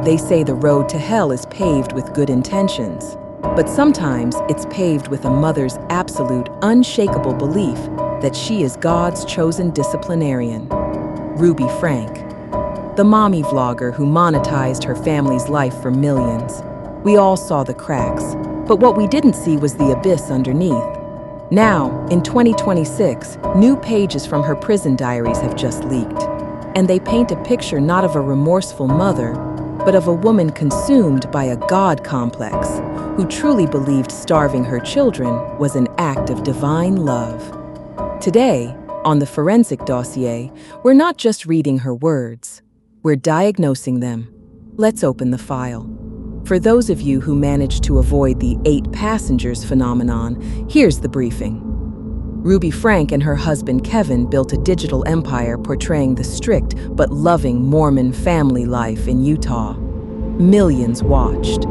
They say the road to hell is paved with good intentions, but sometimes it's paved with a mother's absolute, unshakable belief that she is God's chosen disciplinarian. Ruby Franke, the mommy vlogger who monetized her family's life for millions. We all saw the cracks, but what we didn't see was the abyss underneath. Now, in 2026, new pages from her prison diaries have just leaked, and they paint a picture not of a remorseful mother, but of a woman consumed by a God complex who truly believed starving her children was an act of divine love. Today, on the Forensic Dossier, we're not just reading her words, we're diagnosing them. Let's open the file. For those of you who managed to avoid the 8 passengers phenomenon, here's the briefing. Ruby Franke and her husband Kevin built a digital empire portraying the strict but loving Mormon family life in Utah. Millions watched.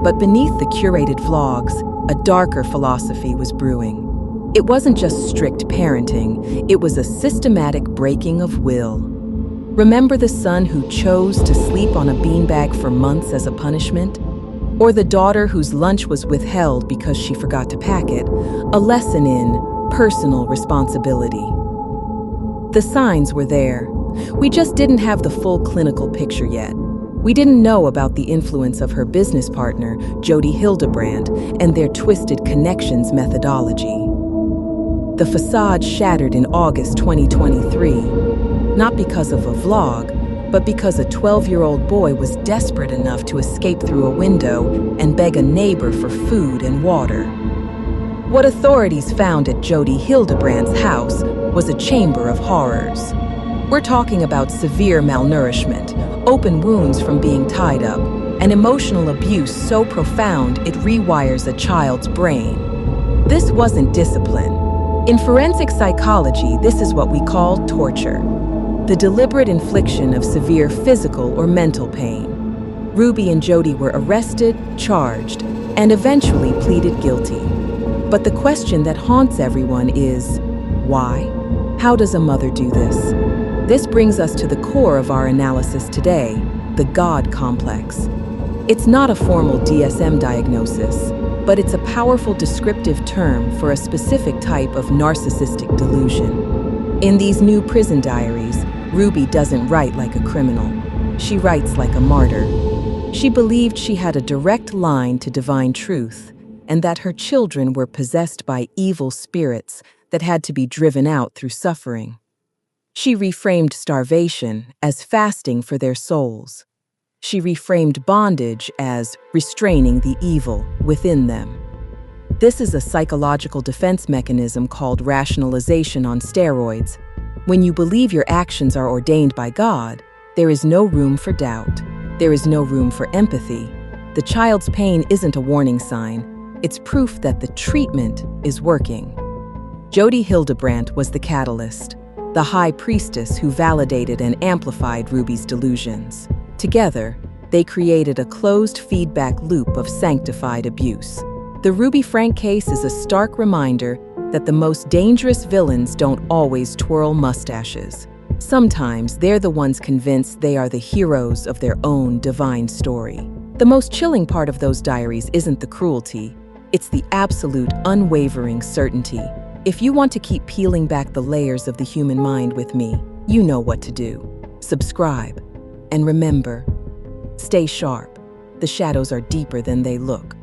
But beneath the curated vlogs, a darker philosophy was brewing. It wasn't just strict parenting, it was a systematic breaking of will. Remember the son who chose to sleep on a beanbag for months as a punishment? Or the daughter whose lunch was withheld because she forgot to pack it? A lesson in personal responsibility. The signs were there. We just didn't have the full clinical picture yet. We didn't know about the influence of her business partner, Jodi Hildebrandt, and their twisted connections methodology. The facade shattered in August 2023, not because of a vlog, but because a 12-year-old boy was desperate enough to escape through a window and beg a neighbor for food and water. What authorities found at Jodi Hildebrandt's house was a chamber of horrors. We're talking about severe malnourishment, open wounds from being tied up, and emotional abuse so profound it rewires a child's brain. This wasn't discipline. In forensic psychology, this is what we call torture. The deliberate infliction of severe physical or mental pain. Ruby and Jodi were arrested, charged, and eventually pleaded guilty. But the question that haunts everyone is, why? How does a mother do this? This brings us to the core of our analysis today, the God complex. It's not a formal DSM diagnosis, but it's a powerful descriptive term for a specific type of narcissistic delusion. In these new prison diaries, Ruby doesn't write like a criminal. She writes like a martyr. She believed she had a direct line to divine truth, and that her children were possessed by evil spirits that had to be driven out through suffering. She reframed starvation as fasting for their souls. She reframed bondage as restraining the evil within them. This is a psychological defense mechanism called rationalization on steroids. When you believe your actions are ordained by God, there is no room for doubt. There is no room for empathy. The child's pain isn't a warning sign. It's proof that the treatment is working. Jodi Hildebrandt was the catalyst, the high priestess who validated and amplified Ruby's delusions. Together, they created a closed feedback loop of sanctified abuse. The Ruby Franke case is a stark reminder that the most dangerous villains don't always twirl mustaches. Sometimes they're the ones convinced they are the heroes of their own divine story. The most chilling part of those diaries isn't the cruelty, it's the absolute, unwavering certainty. If you want to keep peeling back the layers of the human mind with me, you know what to do. Subscribe. And remember, stay sharp. The shadows are deeper than they look.